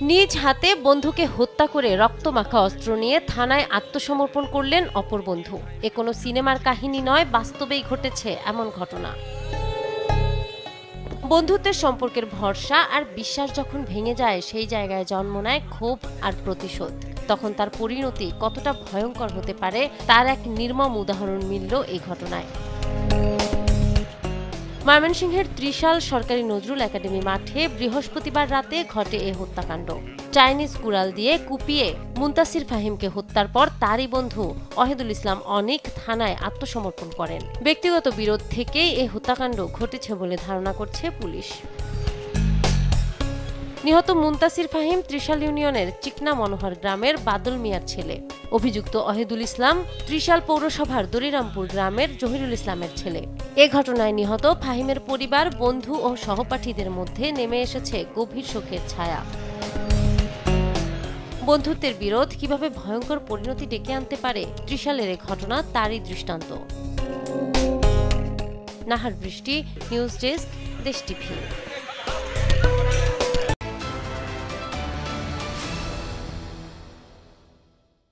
নিজ হাতে বন্ধুকে হত্যা করে রক্তমাখা অস্ত্র নিয়ে থানায় আত্মসমর্পণ করলেন অপর বন্ধু। এ কোনো সিনেমার কাহিনী নয়, বাস্তবেই ঘটেছে এমন ঘটনা। বন্ধুত্বের সম্পর্কের ভরসা আর বিশ্বাস যখন ভেঙে যায়, সেই জায়গায় জন্ম নেয় ক্ষোভ আর প্রতিশোধ। তখন তার পরিণতি কতটা ভয়ঙ্কর হতে পারে তার এক নির্মম উদাহরণ মিলল এই ঘটনায়। ময়মনসিংহের ত্রিশাল সরকারি নজরুল একাডেমি মাঠে বৃহস্পতিবার রাতে ঘটে এ হত্যাকাণ্ড। চাইনিজ কুড়াল দিয়ে কুপিয়ে মুনতাসির ফাহিমকে হত্যার পর তারই বন্ধু অহেদুল ইসলাম অনিক থানায় আত্মসমর্পণ করেন। ব্যক্তিগত বিরোধ থেকেই এই হত্যাকাণ্ড ঘটেছে বলে ধারণা করছে পুলিশ। নিহত মুনতাসির ফাহিম ত্রিশাল ইউনিয়নের চিকনা মনোহর গ্রামের বাদল মিয়ার ছেলে। অভিযুক্ত অহেদুল ইসলাম ত্রিশাল পৌরসভার দলিরামপুর গ্রামের জহিরুল ইসলামের ছেলে। এ ঘটনায় নিহত ফাহিমের পরিবার, বন্ধু ও সহপাঠীদের মধ্যে নেমে এসেছে গভীর শোকের ছায়া। বন্ধুত্বের বিরোধ কিভাবে ভয়ঙ্কর পরিণতি ডেকে আনতে পারে, ত্রিশালের এ ঘটনা তারই দৃষ্টান্ত। নাহার বৃষ্টি, নিউজ ডেস্ক, দেশ টিভি।